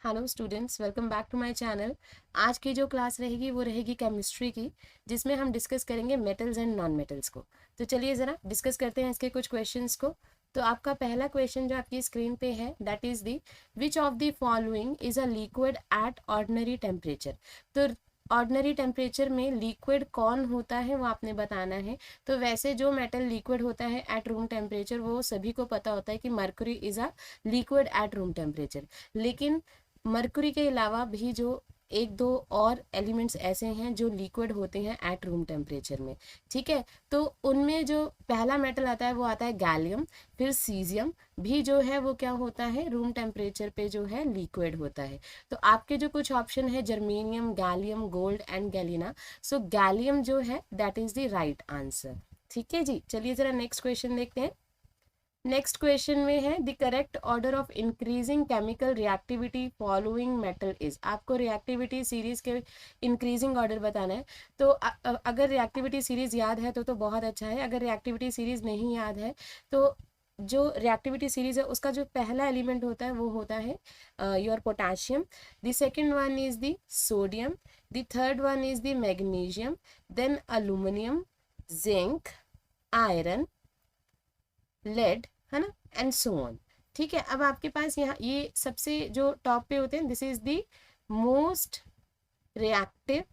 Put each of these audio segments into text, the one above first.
Hello students, welcome back to my channel. आज की जो क्लास रहेगी वो रहेगी केमिस्ट्री की, जिसमें हम डिस्कस करेंगे मेटल्स एंड नॉन मेटल्स को। तो चलिए ज़रा डिस्कस करते हैं इसके कुछ क्वेश्चंस को। तो आपका पहला क्वेश्चन जो आपकी स्क्रीन पे है that is the which of the following is a liquid at ordinary temperature. तो ऑर्डिनरी टेम्परेचर में लिक्विड कौन होता है वो आपने बताना है। तो वैसे जो मेटल लिक्विड होता है एट रूम टेम्परेचर वो सभी को पता होता है कि mercury is a liquid at room temperature. लेकिन मरकुरी के अलावा भी जो एक दो और एलिमेंट्स ऐसे हैं जो लिक्विड होते हैं एट रूम टेम्परेचर में। ठीक है, तो उनमें जो पहला मेटल आता है वो आता है गैलियम। फिर सीजियम भी जो है वो क्या होता है, रूम टेम्परेचर पे जो है लिक्विड होता है। तो आपके जो कुछ ऑप्शन है germanium, gallium, gold and Galina. So gallium जो है that is the right answer. ठीक है जी, चलिए जरा नेक्स्ट क्वेश्चन देखते हैं। नेक्स्ट क्वेश्चन में है the correct order of increasing chemical reactivity following metal is. आपको रिएक्टिविटी सीरीज के इंक्रीजिंग ऑर्डर बताना है। तो अगर रिएक्टिविटी सीरीज याद है तो बहुत अच्छा है। अगर रिएक्टिविटी सीरीज नहीं याद है तो जो रिएक्टिविटी सीरीज है उसका जो पहला एलिमेंट होता है वो होता है your potassium. The second one is the sodium. The third one is the magnesium, then aluminium, zinc, iron, lead, है ना, एंड सो ऑन। ठीक है, अब आपके पास यहाँ ये सबसे जो टॉप पे होते हैं this is the most reactive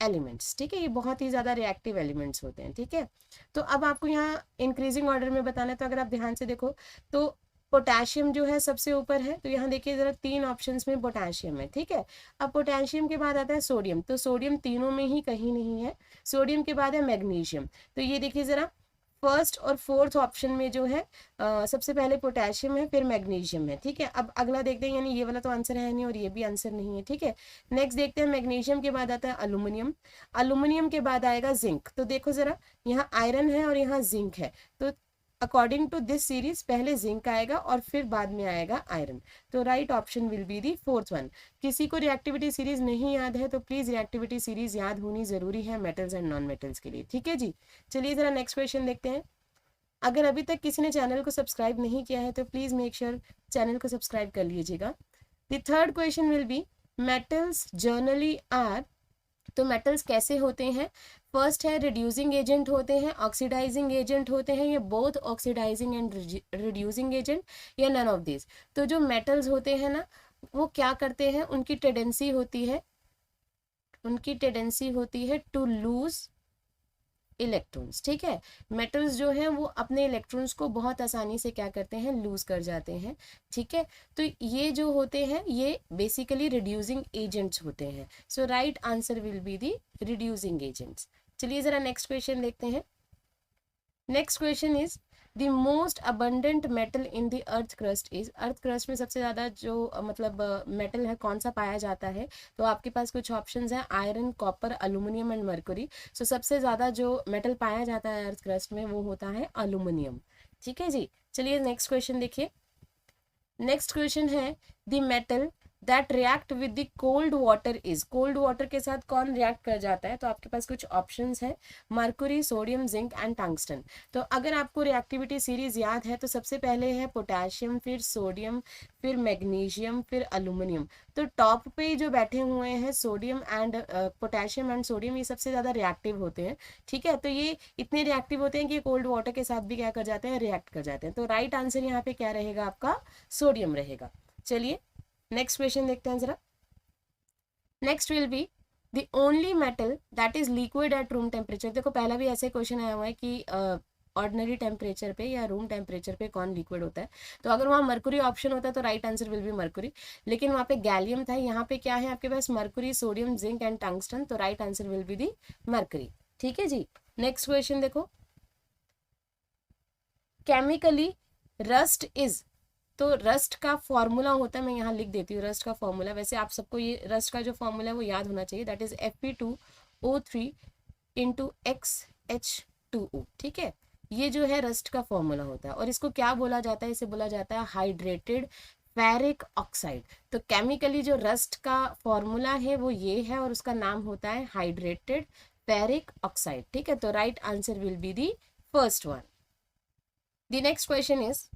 elements. ठीक है, ये बहुत ही ज्यादा रिएक्टिव एलिमेंट्स होते हैं। ठीक है, तो अब आपको यहाँ इंक्रीजिंग ऑर्डर में बताना है। तो अगर आप ध्यान से देखो तो पोटेशियम जो है सबसे ऊपर है। तो यहाँ देखिए जरा तीन ऑप्शंस में पोटेशियम है। ठीक है, अब पोटेशियम के बाद आता है सोडियम। तो सोडियम तीनों में ही कहीं नहीं है। सोडियम के बाद है मैग्नीशियम। तो ये देखिए जरा फर्स्ट और फोर्थ ऑप्शन में जो है सबसे पहले पोटेशियम है, फिर मैग्नीशियम है। ठीक है, अब अगला देखते हैं, यानी ये वाला तो आंसर है नहीं और ये भी आंसर नहीं है। ठीक है, नेक्स्ट देखते हैं, मैग्नीशियम के बाद आता है अल्यूमिनियम। अल्यूमिनियम के बाद आएगा जिंक। तो देखो जरा यहाँ आयरन है और यहाँ जिंक है। तो अकॉर्डिंग टू दिस सीरीज पहले जिंक आएगा और फिर बाद में आएगा आयरन। तो right option will be the fourth one. किसी को रिएक्टिविटी सीरीज नहीं याद है तो प्लीज रिएक्टिविटी सीरीज याद होनी जरूरी है मेटल्स एंड नॉन मेटल्स के लिए। ठीक है जी, चलिए जरा नेक्स्ट क्वेश्चन देखते हैं। अगर अभी तक किसी ने चैनल को सब्सक्राइब नहीं किया है तो प्लीज मेक श्योर चैनल को सब्सक्राइब कर लीजिएगा। The third question will be metals generally are. तो मेटल्स कैसे होते हैं? फर्स्ट है रिड्यूसिंग एजेंट होते हैं, ऑक्सीडाइजिंग एजेंट होते हैं, ये both oxidising and reducing agent, या नन ऑफ दिस। तो जो मेटल्स होते हैं ना वो क्या करते हैं, उनकी टेंडेंसी होती है टू लूज इलेक्ट्रॉन्स। ठीक है, मेटल्स जो हैं वो अपने इलेक्ट्रॉन्स को बहुत आसानी से क्या करते हैं, लूज कर जाते हैं। ठीक है, तो ये जो होते हैं ये बेसिकली रिड्यूसिंग एजेंट्स होते हैं। So right answer will be the reducing agents. चलिए जरा नेक्स्ट क्वेश्चन देखते हैं। Next question is the most abundant metal in the earth crust is. Earth crust में सबसे ज़्यादा जो मतलब मेटल है कौन सा पाया जाता है? तो आपके पास कुछ ऑप्शंस हैं, iron, copper, aluminium and mercury. So सबसे ज़्यादा जो मेटल पाया जाता है अर्थ क्रस्ट में वो होता है अल्यूमिनियम। ठीक है जी, चलिए नेक्स्ट क्वेश्चन देखिए। नेक्स्ट क्वेश्चन है the metal that react with the cold water is. Cold water के साथ कौन रिएक्ट कर जाता है? तो आपके पास कुछ ऑप्शंस है, Mercury, sodium, zinc and tungsten. तो अगर आपको रिएक्टिविटी सीरीज याद है तो सबसे पहले है पोटेशियम, फिर सोडियम, फिर मैग्नीशियम, फिर अल्यूमिनियम। तो टॉप पे जो बैठे हुए हैं sodium and potassium and sodium, ये सबसे ज्यादा रिएक्टिव होते हैं। ठीक है, तो ये इतने रिएक्टिव होते हैं कि कोल्ड वाटर के साथ भी क्या कर जाते हैं, रिएक्ट कर जाते हैं। तो राइट आंसर यहाँ पे क्या रहेगा आपका, सोडियम रहेगा। चलिए नेक्स्ट क्वेश्चन देखते हैं जरा। Next will be the only metal that is liquid at room temperature. देखो पहला भी ऐसे क्वेश्चन आया हुआ है कि ऑर्डिनरी टेम्परेचर पे या रूम टेम्परेचर पे कौन लिक्विड होता है। तो अगर वहाँ मर्कुरी ऑप्शन होता है तो right answer will B Mercury. लेकिन वहाँ पे गैलियम था, यहाँ पे क्या है आपके पास, mercury, sodium, zinc and tungsten. तो right answer will be the mercury. ठीक है जी, नेक्स्ट क्वेश्चन देखो। Chemically rust is. तो रस्ट का फॉर्मूला होता है, मैं यहाँ लिख देती हूँ रस्ट का फॉर्मूला। वैसे आप सबको ये रस्ट का जो फॉर्मूला है वो याद होना चाहिए, that is Fe2O3 into XH2O। ठीक है, ये जो है रस्ट का फॉर्मूला होता है और इसको क्या बोला जाता है, इसे बोला जाता है हाइड्रेटेड फेरिक ऑक्साइड। तो केमिकली जो रस्ट का फॉर्मूला है वो ये है और उसका नाम होता है हाइड्रेटेड फेरिक ऑक्साइड। ठीक है, तो right answer will be the first one. The next question is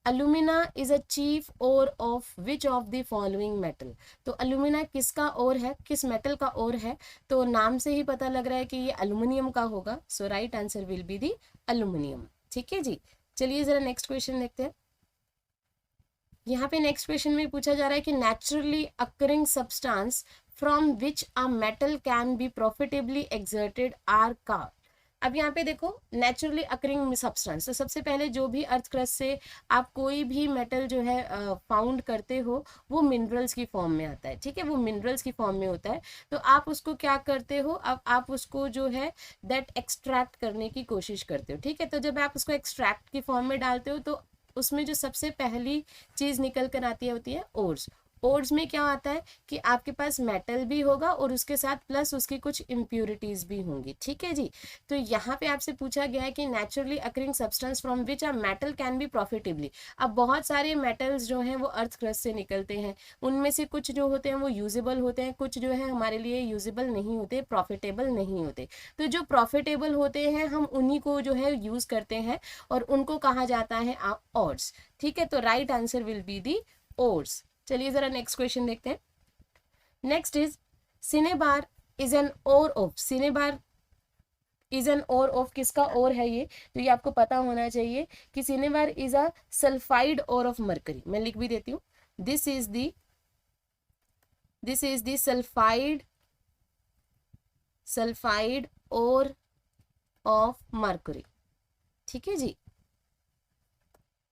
alumina is a chief ore of which of the following metal. तो अलुमिना किसका ओर है, किस मेटल का ओर है, तो नाम से ही पता लग रहा है कि ये अल्यूमिनियम का होगा। So right answer will be the aluminium. ठीक है जी, चलिए जरा नेक्स्ट क्वेश्चन देखते हैं। यहाँ पे नेक्स्ट क्वेश्चन में पूछा जा रहा है कि naturally occurring substance from which a metal can be profitably extracted are का। अब यहाँ पे देखो नेचुरली अकरिंग सब्सटेंस, तो सबसे पहले जो भी अर्थ क्रस्ट से आप कोई भी मेटल जो है फाउंड करते हो वो मिनरल्स की फॉर्म में आता है। ठीक है, वो मिनरल्स की फॉर्म में होता है। तो आप उसको क्या करते हो, अब आप उसको जो है दैट एक्सट्रैक्ट करने की कोशिश करते हो। ठीक है, तो जब आप उसको एक्सट्रैक्ट की फॉर्म में डालते हो तो उसमें जो सबसे पहली चीज निकल कर आती है होती है ओर्स। ओर्स में क्या आता है कि आपके पास मेटल भी होगा और उसके साथ प्लस उसकी कुछ इम्प्यूरिटीज भी होंगी। ठीक है जी, तो यहाँ पे आपसे पूछा गया है कि naturally occurring substance from which a metal can be profitably. अब बहुत सारे मेटल्स जो हैं वो अर्थ क्रस्ट से निकलते हैं, उनमें से कुछ जो होते हैं वो यूजेबल होते हैं, कुछ जो है हमारे लिए यूजेबल नहीं होते, प्रॉफिटेबल नहीं होते। तो जो प्रॉफिटेबल होते हैं हम उन्हीं को जो है यूज करते हैं और उनको कहा जाता है ओर्स। ठीक है, तो right answer will be the ores. चलिए जरा नेक्स्ट क्वेश्चन देखते हैं। Next is cinnabar is an ore of. Cinnabar is an ore of, किसका ओर है ये, तो ये आपको पता होना चाहिए कि cinnabar is a sulphide ore of mercury. मैं लिख भी देती हूँ, this is the sulphide ore of mercury. ठीक है जी,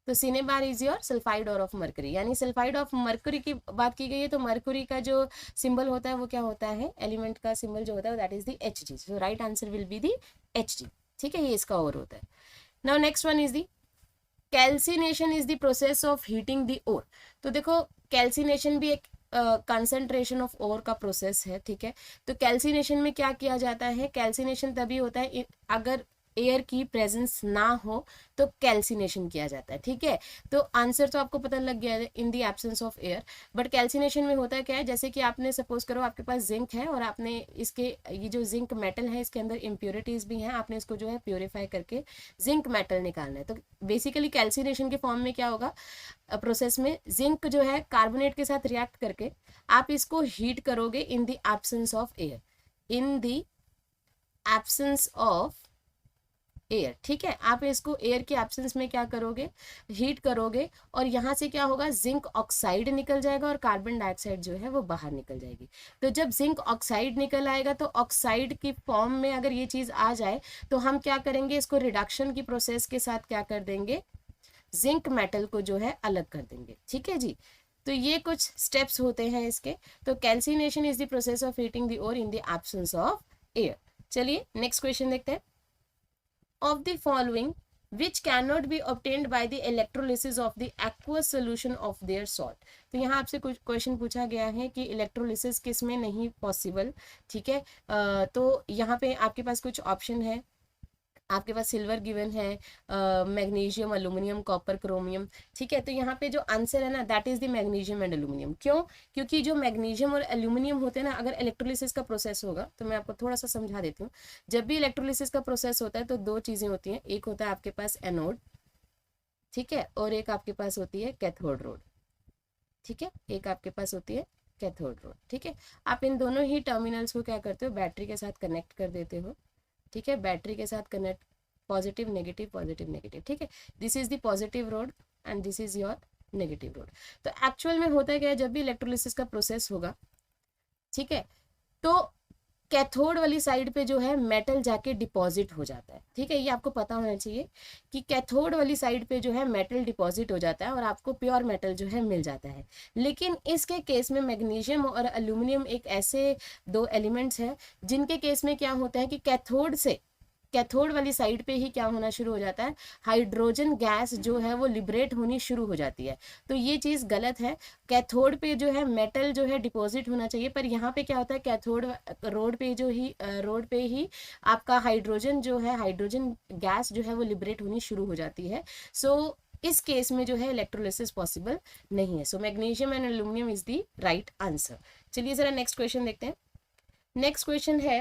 तो cinnabar is your sulphide ore of mercury. यानी सल्फाइड ऑफ मरकरी की बात की गई है तो मरकरी का जो सिंबल होता है वो क्या होता है, एलिमेंट का सिंबल जो होता है that is the Hg। So right answer will be the Hg। ठीक है, ये इसका ओर होता है। Now next one is the calcination is the process of heating the ore. तो देखो कैल्सिनेशन भी एक कंसंट्रेशन ऑफ ओर का प्रोसेस है। ठीक है, तो कैल्सिनेशन में क्या किया जाता है, कैल्सिनेशन तभी होता है अगर एयर की प्रेजेंस ना हो तो कैल्सिनेशन किया जाता है। ठीक है, तो आंसर तो आपको पता लग गया है, in the absence of air. But calcination में होता है क्या है, जैसे कि आपने सपोज करो आपके पास जिंक है और आपने इसके ये जो जिंक मेटल है इसके अंदर इम्प्योरिटीज भी हैं, आपने इसको जो है प्योरीफाई करके जिंक मेटल निकालना है। तो बेसिकली कैल्सिनेशन के फॉर्म में क्या होगा, प्रोसेस में जिंक जो है कार्बोनेट के साथ रिएक्ट करके आप इसको हीट करोगे इन the absence of air, in the absence of air. ठीक है, आप इसको एयर के एब्सेंस में क्या करोगे, हीट करोगे और यहाँ से क्या होगा, जिंक ऑक्साइड निकल जाएगा और कार्बन डाइऑक्साइड जो है वो बाहर निकल जाएगी। तो जब जिंक ऑक्साइड निकल आएगा तो ऑक्साइड की फॉर्म में अगर ये चीज आ जाए तो हम क्या करेंगे, इसको रिडक्शन की प्रोसेस के साथ क्या कर देंगे, जिंक मेटल को जो है अलग कर देंगे। ठीक है जी, तो ये कुछ स्टेप्स होते हैं इसके। तो calcination is the process of heating the ore in the absence of air. चलिए नेक्स्ट क्वेश्चन देखते हैं। of the following which cannot be obtained by the electrolysis of the aqueous solution of their salt। तो यहाँ आपसे कुछ question पूछा गया है कि इलेक्ट्रोलिसिस किस में नहीं पॉसिबल। ठीक है, तो यहाँ पे आपके पास कुछ ऑप्शन है, आपके पास सिल्वर गिवन है, मैग्नीशियम, एल्यूमिनियम, कॉपर, क्रोमियम। ठीक है, तो यहाँ पे जो आंसर है ना that is the magnesium and aluminium. क्यों, क्योंकि जो मैग्नीशियम और एल्यूमिनियम होते हैं ना, अगर इलेक्ट्रोलिसिस का प्रोसेस होगा तो मैं आपको थोड़ा सा समझा देती हूँ। जब भी इलेक्ट्रोलिसिस का प्रोसेस होता है तो दो चीजें होती हैं, एक होता है आपके पास एनोड, ठीक है, और एक आपके पास होती है कैथोड रोड। ठीक है, एक आपके पास होती है कैथोड रोड। ठीक है, आप इन दोनों ही टर्मिनल्स को क्या करते हो, बैटरी के साथ कनेक्ट कर देते हो। ठीक है, बैटरी के साथ connect, positive negative positive negative. ठीक है, this is the positive road and this is your negative road. तो एक्चुअल में होता है क्या है, जब भी इलेक्ट्रोलिसिस का प्रोसेस होगा, ठीक है, तो कैथोड वाली साइड पे जो है मेटल जाके डिपॉजिट हो जाता है। ठीक है, ये आपको पता होना चाहिए कि कैथोड वाली साइड पे जो है मेटल डिपॉजिट हो जाता है और आपको प्योर मेटल जो है मिल जाता है। लेकिन इसके केस में मैग्नीशियम और एल्यूमिनियम एक ऐसे दो एलिमेंट्स हैं जिनके केस में क्या होता है कि कैथोड वाली साइड पे ही क्या होना शुरू हो जाता है, हाइड्रोजन गैस जो है वो लिबरेट होनी शुरू हो जाती है। तो ये चीज गलत है, कैथोड पे जो है मेटल जो है डिपॉजिट होना चाहिए, पर यहाँ पे क्या होता है, कैथोड रोड पे ही आपका हाइड्रोजन जो है, हाइड्रोजन गैस जो है वो लिबरेट होनी शुरू हो जाती है। सो इस केस में जो है इलेक्ट्रोलिसिस पॉसिबल नहीं है। So magnesium and aluminium is the right answer. चलिए जरा नेक्स्ट क्वेश्चन देखते हैं। नेक्स्ट क्वेश्चन है,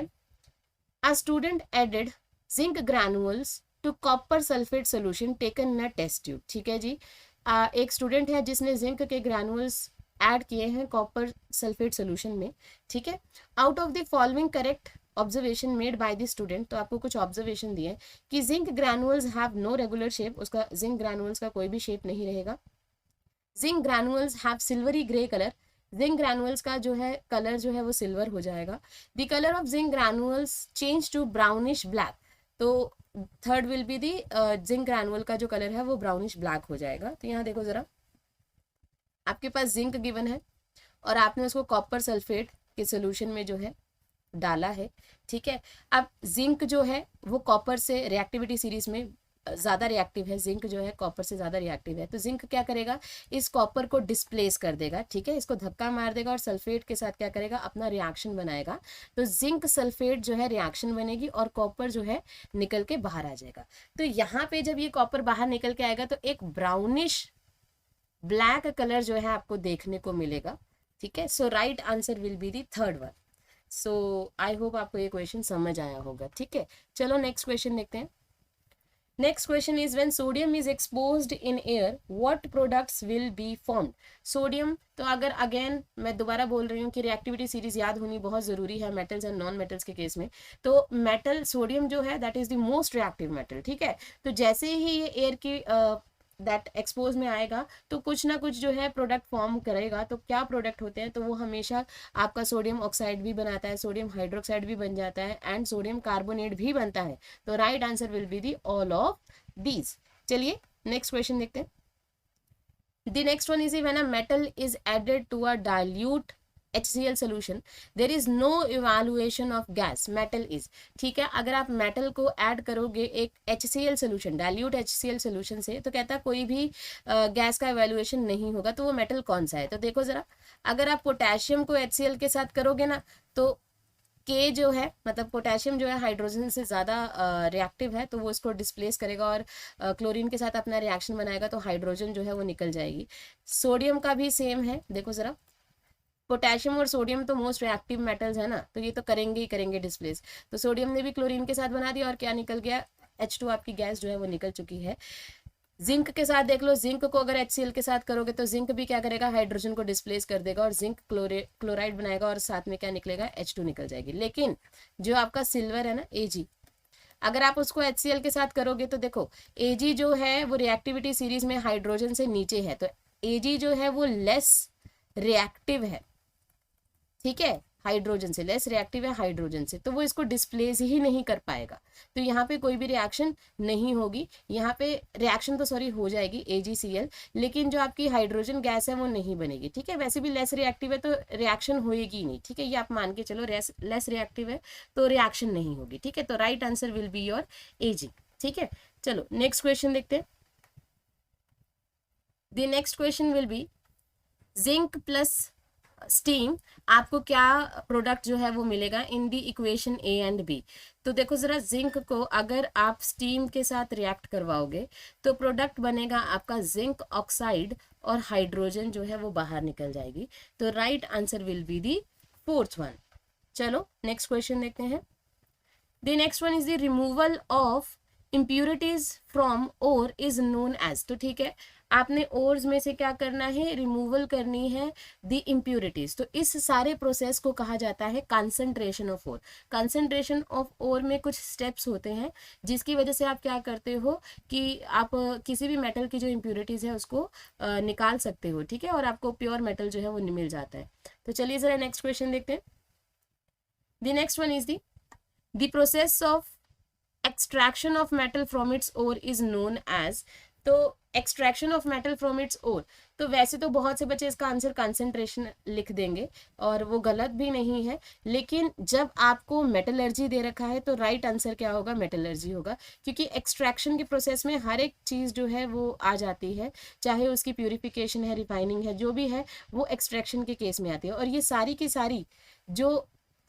a student added zinc granules to copper sulphate solution taken in a test tube. ठीक है जी, एक स्टूडेंट है जिसने जिंक के ग्रैनुअल्स ऐड किए हैं कॉपर सल्फेट सोल्यूशन में, ठीक है। Out of the following correct observation made by the student, तो आपको कुछ ऑब्जर्वेशन दिए कि zinc granules have no regular shape, उसका जिंक ग्रैनुअल्स का कोई भी शेप नहीं रहेगा। Zinc granules have silvery grey colour, zinc granules का जो है कलर जो है वो सिल्वर हो जाएगा। The colour of zinc granules change to brownish black, तो third will be the zinc granule का जो कलर है वो ब्राउनिश ब्लैक हो जाएगा। तो यहाँ देखो जरा, आपके पास जिंक गिवन है और आपने उसको कॉपर सल्फेट के सोल्यूशन में जो है डाला है, ठीक है। अब जिंक जो है वो कॉपर से रिएक्टिविटी सीरीज में ज़्यादा रिएक्टिव है, जिंक जो है कॉपर से ज़्यादा रिएक्टिव है, तो जिंक क्या करेगा, इस कॉपर को डिस्प्लेस कर देगा, ठीक है, इसको धक्का मार देगा और सल्फेट के साथ क्या करेगा, अपना रिएक्शन बनाएगा। तो जिंक सल्फेट जो है रिएक्शन बनेगी और कॉपर जो है निकल के बाहर आ जाएगा। तो यहाँ पे जब ये कॉपर बाहर निकल के आएगा तो एक ब्राउनिश ब्लैक कलर जो है आपको देखने को मिलेगा, ठीक है। So right answer will be the third one. So I hope आपको ये क्वेश्चन समझ आया होगा, ठीक है। चलो नेक्स्ट क्वेश्चन देखते हैं। Next question is when sodium is exposed in air what products will be formed. Sodium, तो अगर अगेन मैं दोबारा बोल रही हूँ कि रिएक्टिविटी सीरीज याद होनी बहुत जरूरी है मेटल्स एंड नॉन मेटल्स के केस में। तो मेटल सोडियम जो है that is the most reactive metal, ठीक है। तो जैसे ही ये एयर की दैट एक्सपोज में आएगा तो कुछ ना कुछ जो है प्रोडक्ट फॉर्म करेगा। तो क्या प्रोडक्ट होते हैं, तो वो हमेशा आपका सोडियम ऑक्साइड भी बनाता है, सोडियम हाइड्रोक्साइड भी बन जाता है एंड सोडियम कार्बोनेट भी बनता है। तो right answer will be the all of these. चलिए नेक्स्ट क्वेश्चन देखते हैं। The next one is when a metal is added to a dilute HCl solution there is no evaluation of gas metal is, ठीक है। अगर आप metal को add करोगे एक HCl solution, dilute HCl solution से, तो कहता है कोई भी गैस का इवेल्युएशन नहीं होगा। तो वो मेटल कौन सा है, तो देखो जरा, अगर आप पोटेशियम को HCl के साथ करोगे ना तो के जो है मतलब पोटेशियम जो है हाइड्रोजन से ज़्यादा रिएक्टिव है, तो वो इसको डिस्प्लेस करेगा और क्लोरीन के साथ अपना रिएक्शन बनाएगा, तो हाइड्रोजन जो है वो निकल जाएगी। सोडियम का भी सेम है, देखो ज़रा, पोटेशियम और सोडियम तो मोस्ट रिएक्टिव मेटल्स है ना, तो ये तो करेंगे ही करेंगे डिस्प्लेस। तो सोडियम ने भी क्लोरीन के साथ बना दिया और क्या निकल गया, H2 आपकी गैस जो है वो निकल चुकी है। जिंक के साथ देख लो, जिंक को अगर HCl के साथ करोगे तो जिंक भी क्या करेगा, हाइड्रोजन को डिस्प्लेस कर देगा और जिंक क्लोराइड बनाएगा और साथ में क्या निकलेगा, H2 निकल जाएगी। लेकिन जो आपका सिल्वर है ना Ag, अगर आप उसको HCl के साथ करोगे तो देखो Ag जो है वो रिएक्टिविटी सीरीज में हाइड्रोजन से नीचे है, तो Ag जो है वो लेस रिएक्टिव है, ठीक है, हाइड्रोजन से लेस रिएक्टिव है हाइड्रोजन से, तो वो इसको डिस्प्लेस ही नहीं कर पाएगा। तो यहाँ पे कोई भी रिएक्शन नहीं होगी, यहाँ पे रिएक्शन तो सॉरी हो जाएगी AgCl, लेकिन जो आपकी हाइड्रोजन गैस है वो नहीं बनेगी, ठीक है। वैसे भी लेस रिएक्टिव है तो रिएक्शन होएगी नहीं, ठीक है, ये आप मान के चलो, लेस रिएक्टिव है तो रिएक्शन नहीं होगी, ठीक है। तो right answer will be your Ag, ठीक है। चलो नेक्स्ट क्वेश्चन देखते हैं। The next question will be zinc plus steam, आपको क्या प्रोडक्ट जो है वो मिलेगा in the equation A and B। तो देखो जरा, जिंक को अगर आप स्टीम के साथ रिएक्ट करवाओगे तो प्रोडक्ट बनेगा आपका जिंक ऑक्साइड और हाइड्रोजन जो है वो बाहर निकल जाएगी। तो right answer will be the fourth one. चलो नेक्स्ट क्वेश्चन देखते हैं। The next one is the removal of impurities from ore is known as, तो ठीक है, आपने ओर्स में से क्या करना है, रिमूवल करनी है द इम्प्यूरिटीज। तो इस सारे प्रोसेस को कहा जाता है concentration of ore. Concentration of ore में कुछ स्टेप्स होते हैं जिसकी वजह से आप क्या करते हो कि आप किसी भी मेटल की जो इम्प्यूरिटीज है उसको निकाल सकते हो, ठीक है, और आपको प्योर मेटल जो है वो मिल जाता है। तो चलिए जरा नेक्स्ट क्वेश्चन देखते हैं। The next one is the process of extraction of metal from its ore is known as. तो extraction of metal from its ore, तो वैसे तो बहुत से बच्चे इसका आंसर कंसंट्रेशन लिख देंगे और वो गलत भी नहीं है, लेकिन जब आपको मेटलर्जी दे रखा है तो राइट आंसर क्या होगा, मेटलर्जी होगा, क्योंकि एक्सट्रैक्शन के प्रोसेस में हर एक चीज़ जो है वो आ जाती है, चाहे उसकी प्यूरिफिकेशन है, रिफाइनिंग है, जो भी है वो एक्सट्रैक्शन के केस में आती है। और ये सारी की सारी जो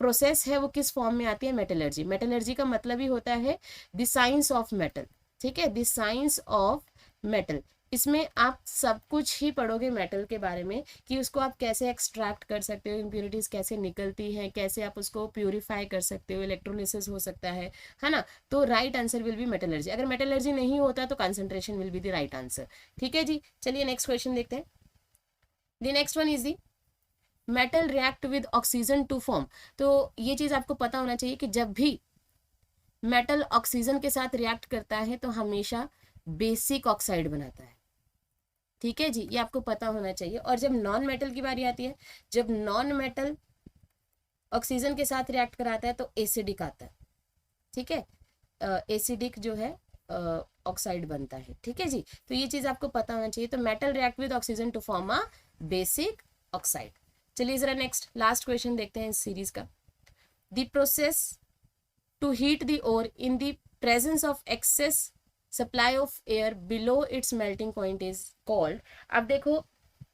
प्रोसेस है वो किस फॉर्म में आती है, मेटलर्जी। मेटलर्जी का मतलब ही होता है द साइंस ऑफ मेटल, ठीक है, द साइंस ऑफ मेटल। इसमें आप सब कुछ ही पढ़ोगे मेटल के बारे में कि उसको आप कैसे एक्सट्रैक्ट कर सकते हो, इम्प्योरिटीज कैसे निकलती हैं, कैसे आप उसको प्यूरिफाई कर सकते हो, इलेक्ट्रोलिसिस हो सकता है ना। तो right answer will be metallurgy. अगर मेटलर्जी नहीं होता तो concentration will be the right answer. ठीक है जी, चलिए नेक्स्ट क्वेश्चन देखते हैं। The next one is the metal react with oxygen to form. तो ये चीज आपको पता होना चाहिए कि जब भी मेटल ऑक्सीजन के साथ रिएक्ट करता है तो हमेशा बेसिक ऑक्साइड बनाता है। ठीक है जी, ये आपको पता होना चाहिए। और जब नॉन मेटल की बारी आती है, जब नॉन मेटल ऑक्सीजन के साथ रिएक्ट कराता है तो एसिडिक आता है। ठीक है, एसिडिक जो है ऑक्साइड बनता है। ठीक है जी, तो ये चीज आपको पता होना चाहिए। तो metal react with oxygen to form a basic oxide. चलिए जरा नेक्स्ट लास्ट क्वेश्चन देखते हैं इस सीरीज का। The process to heat the ore in the presence of excess supply of air below its melting point is called. अब देखो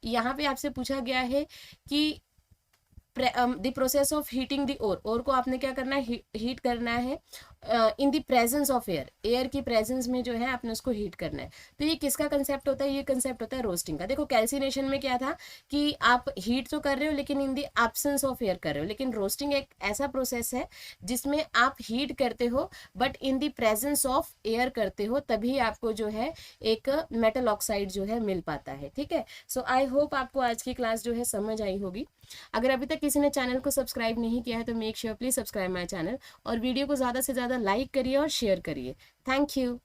यहाँ पे आपसे पूछा गया है कि the process of heating the ore को आपने क्या करना है, हीट करना है in the presence of air, air की प्रेजेंस में जो है आपने उसको हीट करना है। तो ये किसका कंसेप्ट होता है, ये कंसेप्ट होता है रोस्टिंग का। देखो कैल्सिनेशन में क्या था कि आप हीट तो कर रहे हो लेकिन इन द एब्सेंस ऑफ एयर कर रहे हो, लेकिन रोस्टिंग एक ऐसा प्रोसेस है जिसमें आप हीट करते हो but in the presence of air करते हो, तभी आपको जो है एक मेटल ऑक्साइड जो है मिल पाता है। ठीक है, सो आई होप आपको आज की क्लास जो है समझ आई होगी। अगर अभी तक किसी ने चैनल को सब्सक्राइब नहीं किया है तो make sure please subscribe my channel, और वीडियो को ज़्यादा से ज़्यादा लाइक करिए और शेयर करिए। Thank you.